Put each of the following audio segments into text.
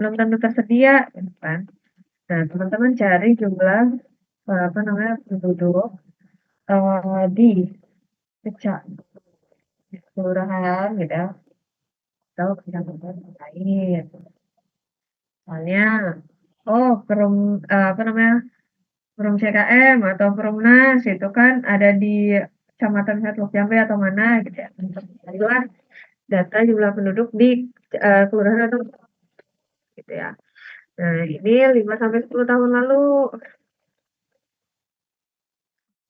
belum tentu tersedia, gitu kan. Nah, teman-teman cari jumlah, apa namanya, penduduk, di di kelurahan gitu ya, atau kecamatan lain. Misalnya, oh apa namanya, Perum CKM atau Perumnas itu kan ada di Kecamatan Setlok Jambe atau mana gitu ya. Untuk carilah data jumlah penduduk di kelurahan atau gitu ya. Nah, ini 5 sampai 10 tahun lalu.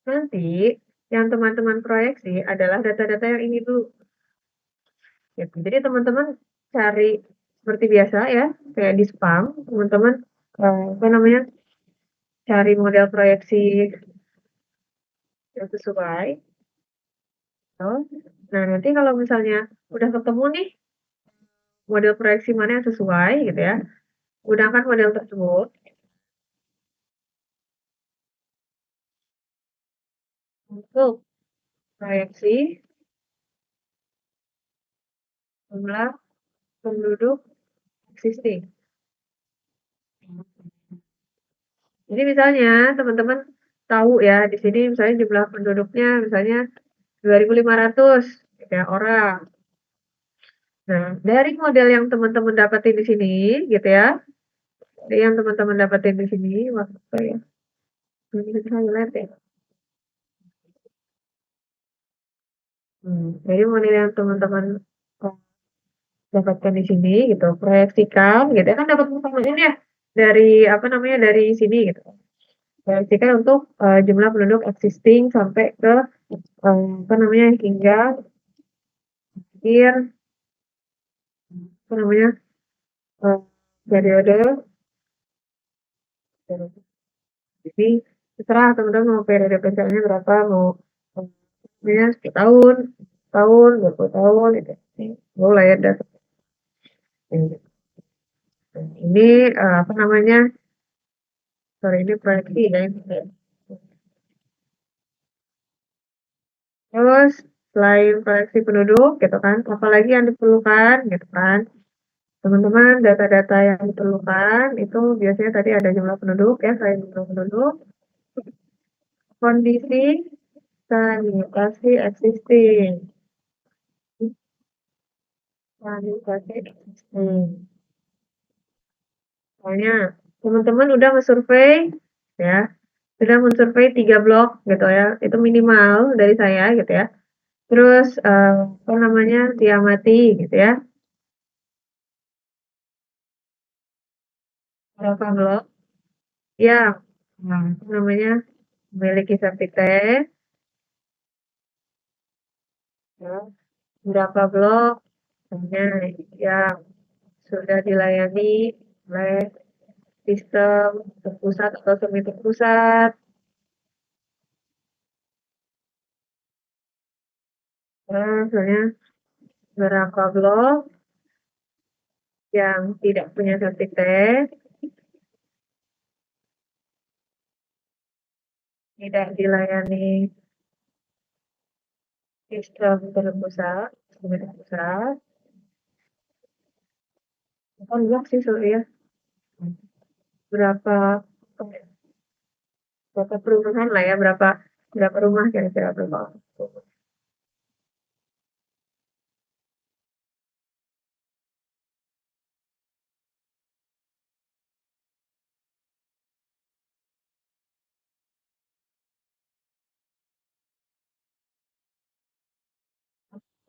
Nanti yang teman-teman proyeksi adalah data-data yang ini dulu. Gitu. Jadi teman-teman cari seperti biasa ya, kayak di spam, teman-teman apa namanya, cari model proyeksi yang sesuai. Gitu. Nah, nanti kalau misalnya udah ketemu nih model proyeksi mana yang sesuai gitu ya, gunakan model tersebut untuk proyeksi jumlah penduduk existing. Jadi misalnya teman-teman tahu ya di sini misalnya jumlah penduduknya misalnya 2.500 gitu ya, orang. Nah, dari model yang teman-teman dapetin di sini gitu ya, dari yang teman-teman dapetin di sini, waktu ya, ini bisa highlight ya. Jadi model yang teman-teman eh, dapatkan di sini gitu, proyeksikan gitu ya, kan dapat informasi ya dari apa namanya dari sini gitu. Proyeksikan untuk jumlah penduduk existing sampai ke apa namanya hingga akhir apa namanya eh, periode. Jadi terserah teman-teman mau periode pencariannya berapa, mau ya 10 tahun, tahun, 20 tahun, gitu. Boleh ya data. Ini apa namanya? Sorry ini proyeksi ya. Terus selain proyeksi penduduk gitu kan, apalagi yang diperlukan gitu kan. Teman-teman, data-data yang diperlukan itu biasanya tadi ada jumlah penduduk ya, selain jumlah penduduk, kondisi sanitasi existing. Sanitasi existing. Misalnya, teman-teman udah nge-survei ya, sudah mensurvei 3 blok gitu ya, itu minimal dari saya gitu ya. Terus apa namanya diamati gitu ya, berapa blok yang apa namanya memiliki septic tank, ya. Berapa blok misalnya yang sudah dilayani oleh sistem terpusat atau semi terpusat, misalnya berapa blok yang tidak punya septic tank, tidak dilayani sistem terpusat, semi terpusat, bukan blok sih sorry ya, berapa berapa perumahan lah ya, berapa berapa rumah kira-kira berapa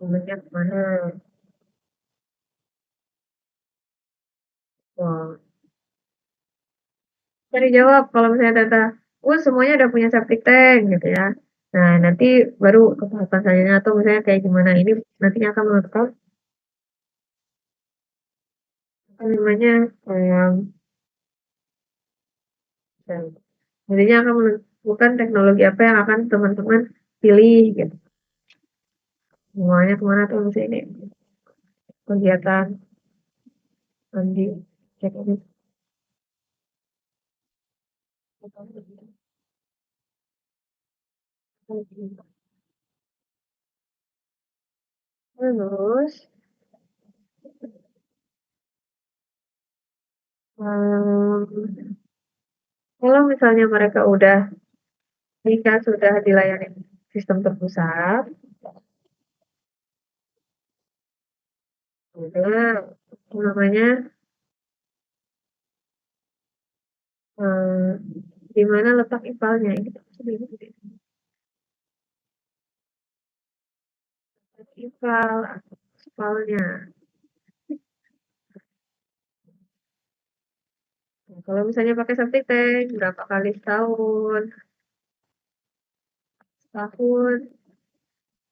rumahnya kemana. Wah, cari jawab kalau misalnya data, semuanya udah punya septic tank gitu ya. Nah, nanti baru ke tahapan selanjutnya atau misalnya kayak gimana ini nantinya akan menentukan apa namanya eh, nantinya akan menentukan teknologi apa yang akan teman-teman pilih gitu. Semuanya kemana tuh misalnya ini kegiatan nanti cek ini. Terus Mmm, kalau misalnya mereka udah jika sudah dilayani sistem terpusat, udah, apa namanya, eee, di mana letak ipalnya, ini tuh bingung deh, ipal atau aspalnya. Nah, kalau misalnya pakai septic tank, berapa kali setahun, setahun,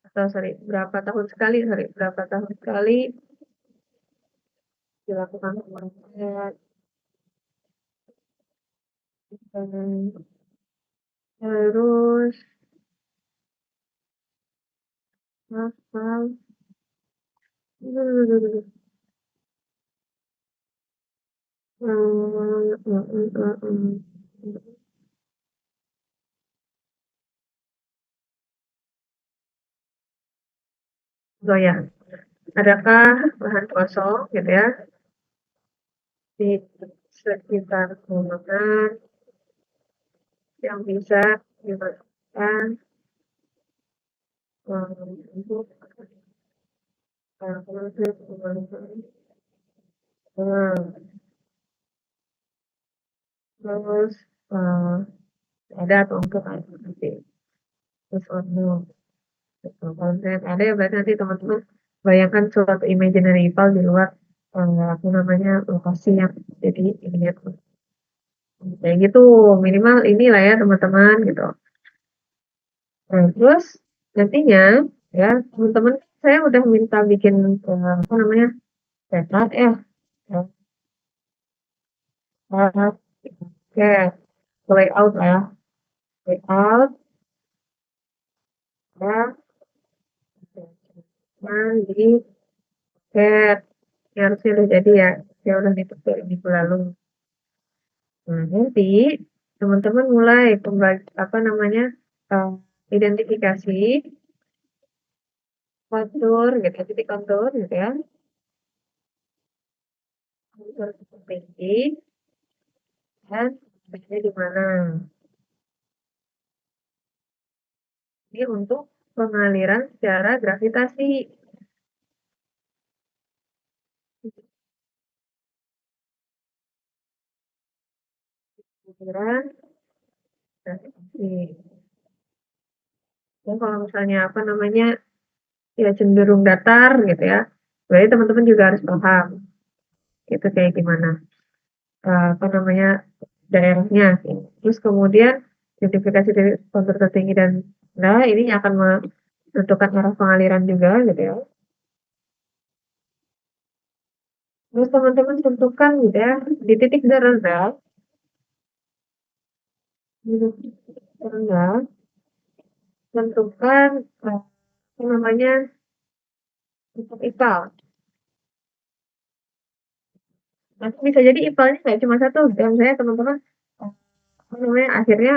atau sorry, berapa tahun sekali, sorry, berapa tahun sekali dilakukan pengecekan, terus aspal, goyang. Adakah lahan kosong gitu ya di sekitar bangunan yang bisa dimasukkan untuk proses pembangunan. Nah, terus eh, ada atau enggak kan nanti terus untuk gitu. Kalau misalnya ada ya berarti nanti teman-teman bayangkan suatu imaginary file di luar apa namanya lokasi yang jadi ini ya kayak gitu minimal inilah ya teman-teman gitu. Nah, terus nantinya ya teman-teman saya udah minta bikin apa namanya peta ya, ya, oke layout lah ya layout ya nah di set ya harusnya udah jadi ya ya udah ditutup minggu lalu. Nah, nanti teman-teman mulai apa namanya eh, identifikasi kontur gitu, titik kontur gitu ya, kontur tinggi dan baiknya di mana. Ini untuk pengaliran secara gravitasi. Pengaliran gravitasi. Dan kalau misalnya apa namanya ya cenderung datar gitu ya, berarti teman-teman juga harus paham itu kayak gimana. Apa namanya daerahnya. Terus kemudian identifikasi dari kontur tertinggi dan nah ini akan menentukan arah pengaliran juga gitu ya. Terus teman-teman tentukan gitu ya di titik terendah, di titik terendah tentukan apa namanya titik ipal. Nanti bisa jadi ipalnya nggak cuma satu, dan saya teman-teman apa namanya akhirnya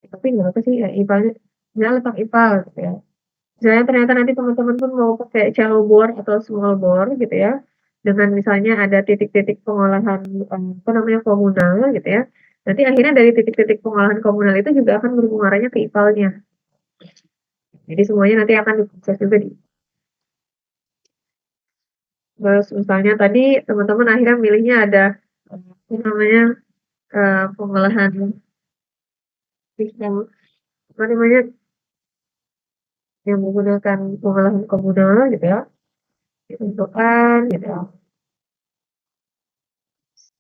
tapi nggak apa sih ya ipalnya, misalnya letak ipal gitu ya. Misalnya ternyata nanti teman-teman pun mau pakai shallow bore atau small bore gitu ya, dengan misalnya ada titik-titik pengolahan apa namanya komunal gitu ya. Nanti akhirnya dari titik-titik pengolahan komunal itu juga akan berhubung arahnya ke ipalnya. Jadi semuanya nanti akan diproses juga di. Terus misalnya tadi teman-teman akhirnya milihnya ada apa namanya pengolahan sistem apa namanya yang menggunakan pengolahan komunal gitu ya, ditentukan gitu ya.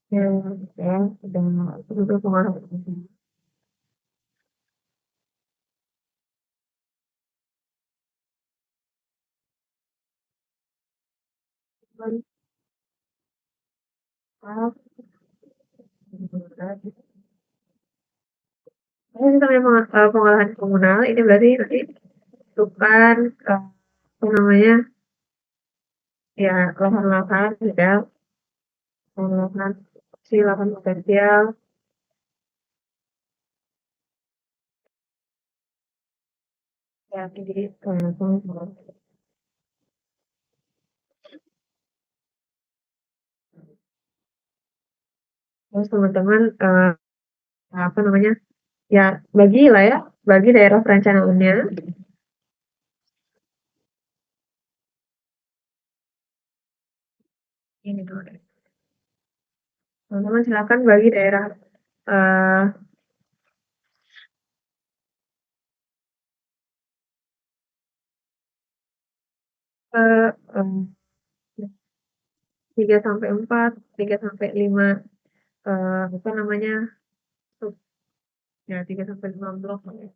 Ya, gitu ya, udah juga pengolahan komunal. Ini namanya pengolahan komunal, ini berarti nanti tentukan apa namanya ya lahan-lahan gitu ya, lahan si lahan potensial ya jadi Terus teman-teman, apa namanya, ya bagilah ya, bagi daerah perencanaannya. Ini dulu deh. Teman-teman silakan bagi daerah eh, ke em, 3 sampai 4, 3 sampai 5 apa namanya? Sub, ya 3 sampai 5 blok ya,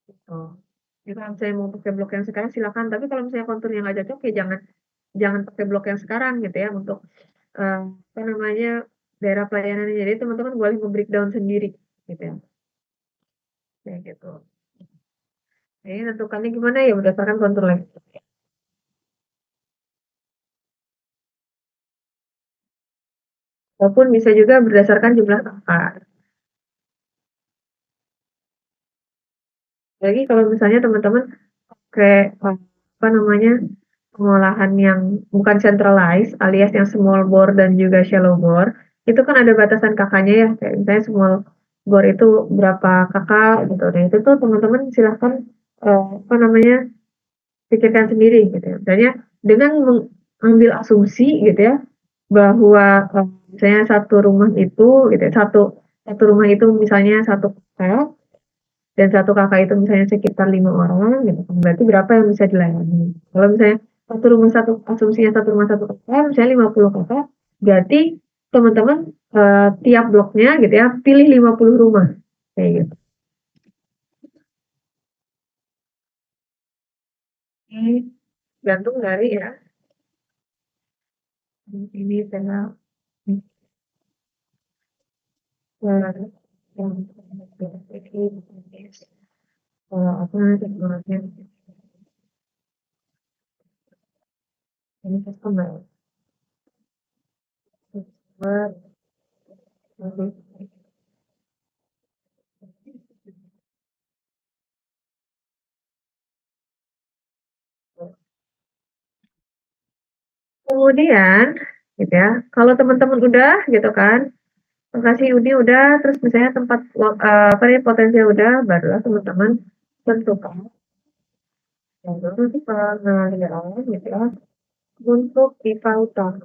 gitu. Jadi kalau misalnya mau pakai blok yang sekarang silakan, tapi kalau misalnya konturnya nggak cocok ya jangan jangan pakai blok yang sekarang gitu ya untuk apa namanya daerah pelayanannya. Jadi teman-teman boleh breakdown sendiri gitu ya, kayak gitu. Jadi tentukannya gimana ya berdasarkan kontur lagi. Ataupun bisa juga berdasarkan jumlah kakak. Lagi kalau misalnya teman-teman kayak apa namanya pengolahan yang bukan centralized alias yang small bore dan juga shallow bore itu kan ada batasan kakaknya ya kayak misalnya small bore itu berapa kakak gitu. Nah itu tuh teman-teman silahkan apa namanya pikirkan sendiri gitu ya. Misalnya dengan mengambil asumsi gitu ya bahwa misalnya satu rumah itu gitu ya, satu satu rumah itu misalnya satu kakak dan satu kakak itu misalnya sekitar 5 orang gitu kan, berarti berapa yang bisa dilayani. Kalau misalnya satu rumah satu asumsinya satu rumah satu kakak, misalnya 50 kakak, berarti teman-teman tiap bloknya gitu ya, pilih 50 rumah kayak gitu. Ini gantung dari ya ini saya yang apa namanya teknologi ini customer customer kemudian gitu ya kalau teman-teman udah gitu kan lokasi udah terus misalnya tempat apa nih potensial udah barulah teman-teman tentukan jalur pengaliran gitu ya untuk pipa utama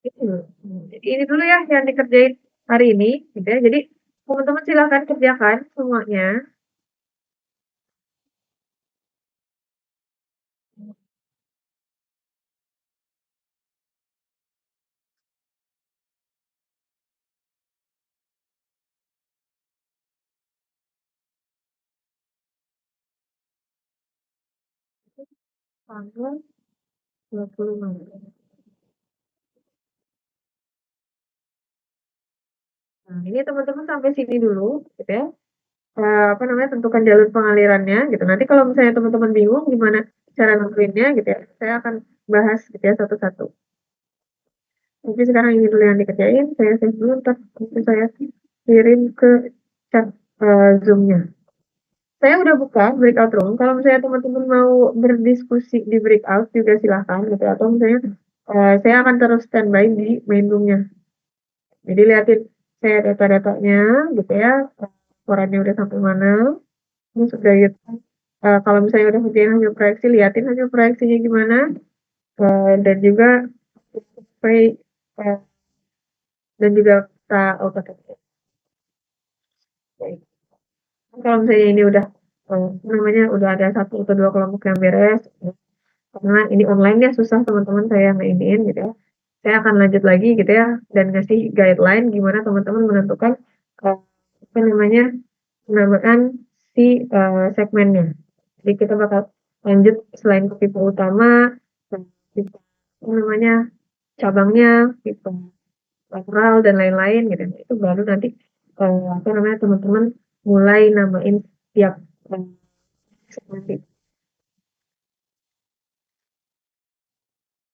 itu. Jadi ini dulu ya yang dikerjain hari ini gitu ya. Jadi teman-teman silahkan kerjakan semuanya. Tanggal 20 Maret. Nah, ini teman-teman sampai sini dulu gitu ya. Apa namanya tentukan jalur pengalirannya gitu. Nanti kalau misalnya teman-teman bingung gimana cara nentuinnya gitu ya, saya akan bahas gitu ya satu-satu. Jadi sekarang ini dulu yang dikerjain, saya save dulu, ntar nanti saya kirim ke chat Zoom-nya. Saya udah buka breakout room. Kalau misalnya teman-teman mau berdiskusi di breakout juga silahkan gitu. Atau misalnya saya akan terus standby di main room-nya. Jadi liatin saya data-datanya gitu ya. Laporannya udah sampai mana. Terus udah gitu. Kalau misalnya udah kerjain hasil proyeksi, liatin hasil proyeksinya gimana. Dan juga survei dan juga kita AutoCAD. Kalau misalnya ini udah apa namanya udah ada satu atau dua kelompok yang beres, karena ini online ya susah teman-teman saya ngeiniin gitu ya. Saya akan lanjut lagi gitu ya dan ngasih guideline gimana teman-teman menentukan apa namanya penamaan si segmennya. Jadi kita bakal lanjut selain ke pipa utama, pipa apa namanya cabangnya, pipa lateral dan lain-lain gitu. Itu baru nanti apa namanya teman-teman mulai namain tiap segmen